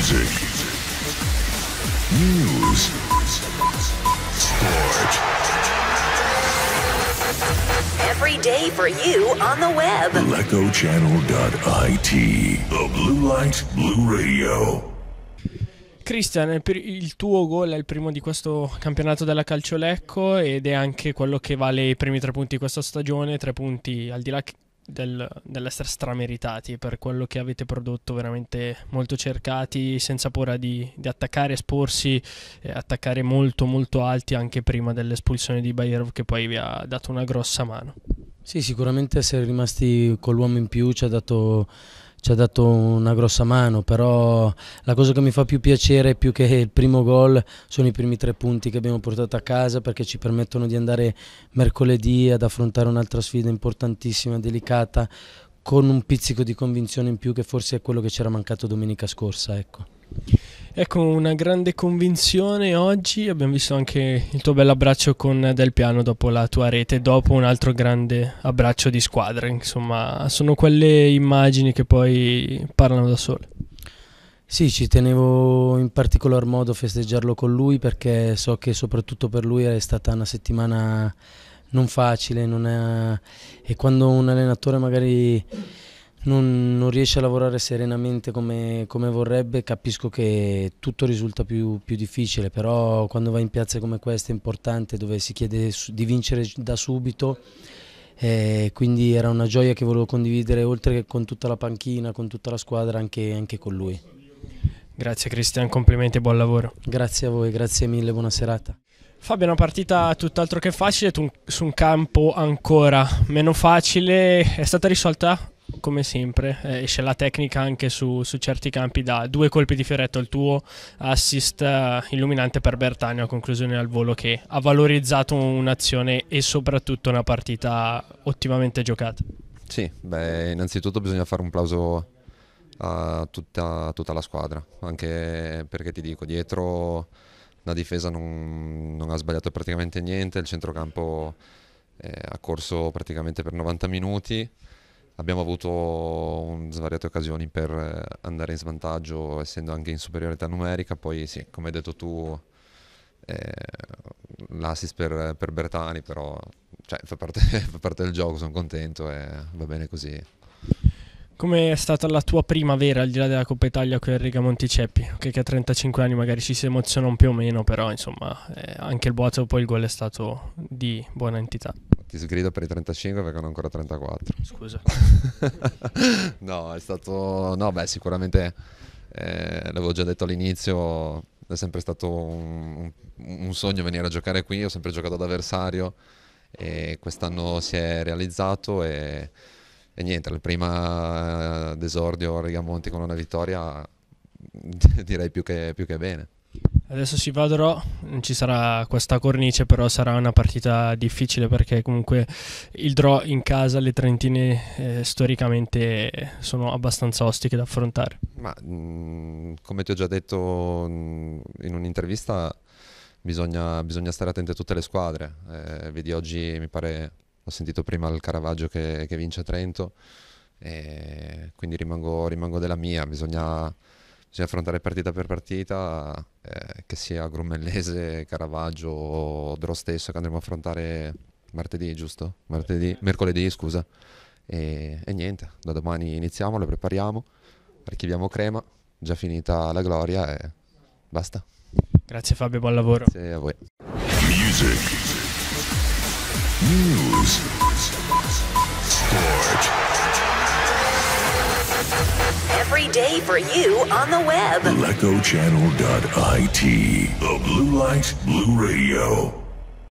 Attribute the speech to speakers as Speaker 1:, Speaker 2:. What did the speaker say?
Speaker 1: Music, news, sport.
Speaker 2: Every day for you on the web.
Speaker 1: LeccoChannel.it. The Blue Light Blue Radio.
Speaker 3: Cristian, il tuo gol è il primo di questo campionato della Calcio Lecco ed è anche quello che vale i primi 3 punti di questa stagione, 3 punti al di là dell'essere strameritati per quello che avete prodotto, veramente molto cercati, senza paura di attaccare, esporsi, attaccare molto molto alti anche prima dell'espulsione di Bayerov, che poi vi ha dato una grossa mano.
Speaker 4: Sì, sicuramente essere rimasti con l'uomo in più ci ha dato una grossa mano, però la cosa che mi fa più piacere più che il primo gol sono i primi 3 punti che abbiamo portato a casa, perché ci permettono di andare mercoledì ad affrontare un'altra sfida importantissima, delicata, con un pizzico di convinzione in più, che forse è quello che c'era mancato domenica scorsa.
Speaker 3: Ecco, una grande convinzione oggi. Abbiamo visto anche il tuo bell'abbraccio con Del Piano dopo la tua rete, dopo un altro grande abbraccio di squadra. Insomma, sono quelle immagini che poi parlano da sole.
Speaker 4: Sì, ci tenevo in particolar modo a festeggiarlo con lui, perché so che soprattutto per lui è stata una settimana non facile, e quando un allenatore magari non riesce a lavorare serenamente come vorrebbe, capisco che tutto risulta più difficile, però quando vai in piazze come queste importante, dove si chiede di vincere da subito, quindi era una gioia che volevo condividere, oltre che con tutta la panchina, con tutta la squadra, anche con lui.
Speaker 3: Grazie Cristian, complimenti e buon lavoro.
Speaker 4: Grazie a voi, grazie mille, buona serata.
Speaker 3: Fabio, una partita tutt'altro che facile, su un campo ancora meno facile, è stata risolta come sempre, esce la tecnica anche su certi campi, da 2 colpi di fioretto, il tuo assist illuminante per Bertagno a conclusione al volo, che ha valorizzato un'azione e soprattutto una partita ottimamente giocata.
Speaker 5: Sì, innanzitutto bisogna fare un plauso a tutta la squadra, anche perché ti dico, dietro la difesa non ha sbagliato praticamente niente, il centrocampo ha corso praticamente per 90 minuti, abbiamo avuto svariate occasioni per andare in svantaggio essendo anche in superiorità numerica, poi sì, come hai detto tu, l'assist per Bertani, però fa parte del gioco, sono contento e va bene così.
Speaker 3: Come è stata la tua primavera al di là della Coppa Italia con il Riga Monticeppi? Che a 35 anni magari ci si emoziona un più o meno, però insomma anche il Boato, poi il gol è stato di buona entità.
Speaker 5: Ti sgrido per i 35 perché non ho ancora 34.
Speaker 3: Scusa.
Speaker 5: No, è stato... No, sicuramente l'avevo già detto all'inizio, è sempre stato un sogno venire a giocare qui, ho sempre giocato ad avversario e quest'anno si è realizzato e niente, la prima d'esordio a Rigamonti con una vittoria direi più che bene.
Speaker 3: Adesso si va a draw, non ci sarà questa cornice, però sarà una partita difficile, perché comunque il draw in casa, le trentine storicamente sono abbastanza ostiche da affrontare.
Speaker 5: Ma come ti ho già detto in un'intervista, bisogna stare attenti a tutte le squadre. Vedi oggi, mi pare, ho sentito prima il Caravaggio che vince a Trento, quindi rimango della mia. Bisogna affrontare partita per partita, che sia Grummellese, Caravaggio o Dro stesso, che andremo a affrontare martedì, giusto? Mercoledì, scusa. E niente, da domani iniziamo, lo prepariamo, archiviamo Crema, già finita la gloria e basta.
Speaker 3: Grazie Fabio, buon lavoro.
Speaker 5: Grazie a voi.
Speaker 1: Music, news, sport.
Speaker 2: Every day for you on the web.
Speaker 1: LeccoChannel.it. The Blue Light Blue Radio.